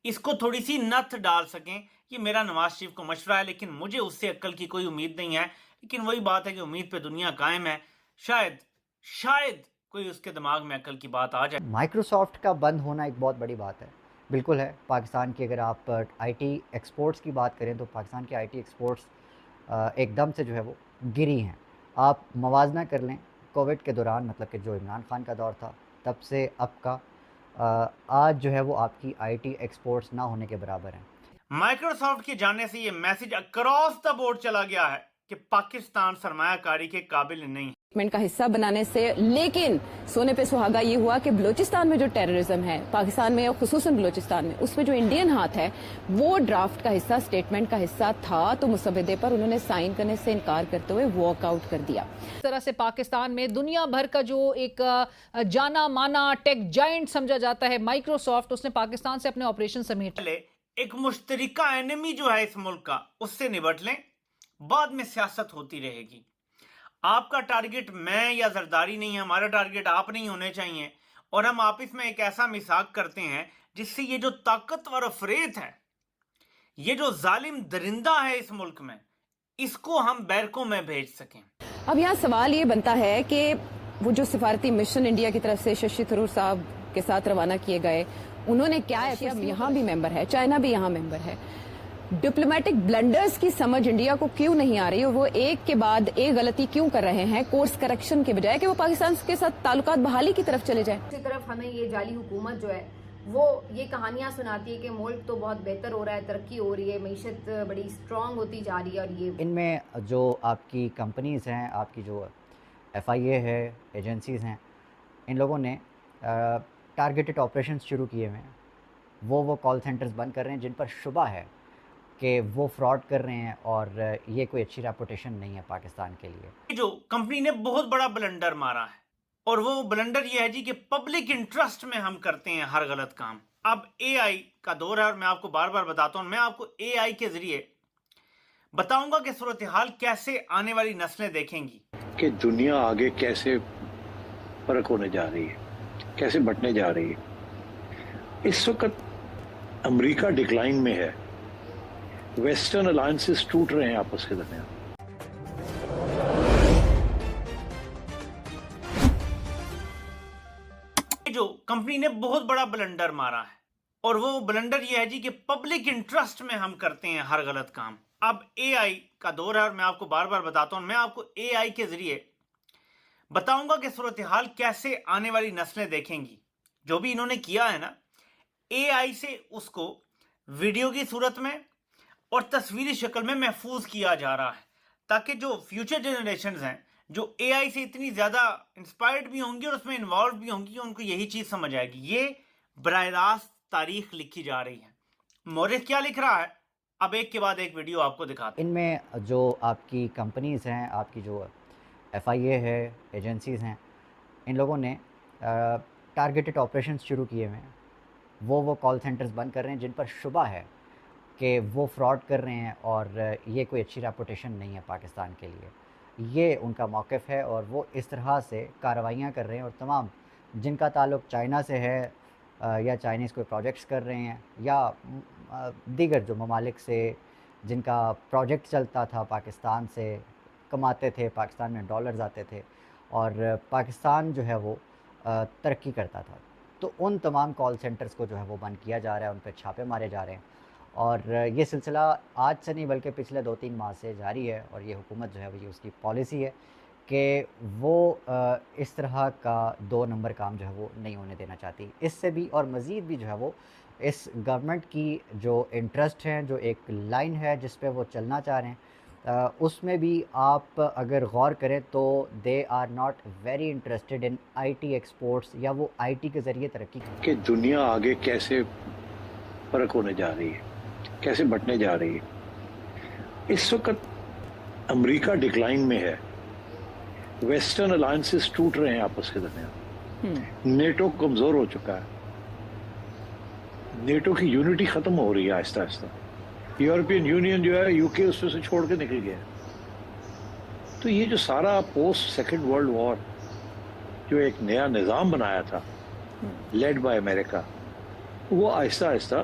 اس کو تھوڑی سی نت ڈال سکیں. یہ میرا نواز شریف کو مشورہ ہے، لیکن مجھے اس سے عقل کی کوئی امید نہیں ہے. لیکن وہی بات ہے کہ امید پہ دنیا قائم ہے. شاید کوئی اس کے دماغ میں عقل کی بات آ جائے. مائکروسافٹ کا بند ہونا ایک بہت بڑی بات ہے. بالکل ہے. پاکستان کی اگر آپ آئی ٹی ایکسپورٹس کی بات کریں تو پاکستان کے آئی ٹی ایکسپورٹس ایک دم سے جو ہے وہ گری ہیں. آپ موازنہ کر لیں کووڈ کے دوران، مطلب کہ جو عمران خان کا دور تھا، تب سے اب کا آج جو ہے وہ آپ کی آئی ٹی ایکسپورٹس نہ ہونے کے برابر ہیں. مائکروسافٹ کے جانے سے یہ میسج اکراس دا بورڈ چلا گیا ہے کہ پاکستان سرمایہ کاری کے قابل نہیں ہے. کا حصہ بنانے سے، لیکن سونے پہ سہاگا یہ ہوا کہ بلوچستان میں جو ٹیررزم ہے پاکستان میں اور خصوصاً بلوچستان میں، اس میں جو انڈین ہاتھ ہے وہ ڈرافٹ کا حصہ، اسٹیٹمنٹ کا حصہ تھا، تو مسودے پر انہوں نے سائن کرنے سے انکار کرتے ہوئے واک آؤٹ کر دیا. اس طرح سے پاکستان میں دنیا بھر کا جو ایک جانا مانا ٹیک جائنٹ سمجھا جاتا ہے مائکروسافٹ، اس نے پاکستان سے اپنے آپریشن سمیٹ ایک مشترکہ اینمی جو ہے اس ملک کا، اس سے نبٹ لیں. بعد میں سیاست ہوتی رہے گی. آپ کا ٹارگٹ میں یا زرداری نہیں ہے، ہمارا ٹارگٹ آپ نہیں ہونے چاہیے. اور ہم آپس میں ایک ایسا میثاق کرتے ہیں جس سے یہ جو طاقتور افریت ہے، یہ جو ظالم درندہ ہے اس ملک میں، اس کو ہم بیرکوں میں بھیج سکیں. اب یہاں سوال یہ بنتا ہے کہ وہ جو سفارتی مشن انڈیا کی طرف سے ششی تھرور صاحب کے ساتھ روانہ کیے گئے، انہوں نے کیا ہے، یہاں بھی ممبر ہے، چائنا بھی یہاں ممبر ہے. ڈپلومیٹک بلنڈرز کی سمجھ انڈیا کو کیوں نہیں آ رہی اور وہ ایک کے بعد ایک غلطی کیوں کر رہے ہیں کورس کریکشن کے بجائے کہ وہ پاکستان کے ساتھ تعلقات بحالی کی طرف چلے جائیں. دوسری طرف ہمیں یہ جعلی حکومت جو ہے وہ یہ کہانیاں سناتی ہے کہ ملک تو بہت بہتر ہو رہا ہے، ترقی ہو رہی ہے، معیشت بڑی اسٹرانگ ہوتی جا رہی ہے. اور یہ ان میں جو آپ کی کمپنیز ہیں، آپ کی جو ایف آئی اے ہے، ایجنسیز ہیں، ان لوگوں نے ٹارگیٹڈ آپریشنز شروع کیے ہوئے ہیں. وہ کال سینٹرز بند کر رہے ہیں جن پر شبہ ہے کہ وہ فراڈ کر رہے ہیں، اور یہ کوئی اچھی ریپوٹیشن نہیں ہے پاکستان کے لیے. جو کمپنی نے بہت بڑا بلنڈر مارا ہے، اور وہ بلنڈر یہ ہے جی کہ پبلک انٹرسٹ میں ہم کرتے ہیں ہر غلط کام. اب اے آئی کا دور ہے، اور میں آپ کو بار بار بتاتا ہوں. میں آپ کو اے آئی کے ذریعے بتاؤں گا کہ صورتحال کیسے آنے والی نسلیں دیکھیں گی، کہ دنیا آگے کیسے فرق ہونے جا رہی ہے، کیسے بٹنے جا رہی ہے. اس وقت امریکہ ڈکلائن میں ہے، ویسٹرن الائنسز ٹوٹ رہے ہیں آپس کے درمیان. جو کمپنی نے بہت بڑا بلنڈر مارا ہے، اور وہ بلنڈر یہ ہے جی کہ پبلک انٹرسٹ میں ہم کرتے ہیں ہر غلط کام. اب اے آئی کا دور ہے، اور میں آپ کو بار بار بتاتا ہوں. میں آپ کو اے آئی کے ذریعے بتاؤں گا کہ صورتحال کیسے آنے والی نسلیں دیکھیں گی. جو بھی انہوں نے کیا ہے نا، اے آئی سے اس کو ویڈیو کی صورت میں اور تصویری شکل میں محفوظ کیا جا رہا ہے، تاکہ جو فیوچر جنریشنز ہیں جو اے آئی سے اتنی زیادہ انسپائرڈ بھی ہوں گی اور اس میں انوالو بھی ہوں گی، ان کو یہی چیز سمجھ آئے گی. یہ براہ راست تاریخ لکھی جا رہی ہے. مورخ کیا لکھ رہا ہے، اب ایک کے بعد ایک ویڈیو آپ کو دکھاتے ہیں. ان میں جو آپ کی کمپنیز ہیں، آپ کی جو ایف آئی اے ہے، ایجنسیز ہیں، ان لوگوں نے ٹارگیٹڈ آپریشنز شروع کیے ہوئے ہیں. وہ کال سینٹرز بند کر رہے ہیں جن پر شبہ ہے کہ وہ فراڈ کر رہے ہیں، اور یہ کوئی اچھی ریپوٹیشن نہیں ہے پاکستان کے لیے. یہ ان کا موقف ہے، اور وہ اس طرح سے کارروائیاں کر رہے ہیں. اور تمام جن کا تعلق چائنا سے ہے، یا چائنیز کوئی پروجیکٹس کر رہے ہیں، یا دیگر جو ممالک سے جن کا پروجیکٹ چلتا تھا، پاکستان سے کماتے تھے، پاکستان میں ڈالرز آتے تھے، اور پاکستان جو ہے وہ ترقی کرتا تھا، تو ان تمام کال سینٹرز کو جو ہے وہ بند کیا جا رہا ہے، ان پہ چھاپے مارے جا رہے ہیں. اور یہ سلسلہ آج سے نہیں بلکہ پچھلے 2-3 ماہ سے جاری ہے. اور یہ حکومت جو ہے وہ، یہ اس کی پالیسی ہے کہ وہ اس طرح کا 2 نمبر کام جو ہے وہ نہیں ہونے دینا چاہتی. اس سے بھی اور مزید بھی جو ہے وہ اس گورنمنٹ کی جو انٹرسٹ ہیں، جو ایک لائن ہے جس پہ وہ چلنا چاہ رہے ہیں، اس میں بھی آپ اگر غور کریں تو they are not very interested in I T exports, یا وہ آئی ٹی کے ذریعے ترقی کہ دنیا آگے کیسے فرق ہونے جا رہی ہے، کیسے بٹنے جا رہی ہے. اس وقت امریکہ ڈکلائن میں ہے، ویسٹرن الائنسز ٹوٹ رہے ہیں آپس کے درمیان. نیٹو کمزور ہو چکا ہے، نیٹو کی یونٹی ختم ہو رہی ہے آہستہ آہستہ. یورپین یونین جو ہے، یو کے اس میں سے چھوڑ کے نکل گیا. تو یہ جو سارا پوسٹ سیکنڈ ورلڈ وار جو ایک نیا نظام بنایا تھا لیڈ بائی امریکہ، وہ آہستہ آہستہ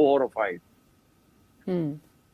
4 or 5।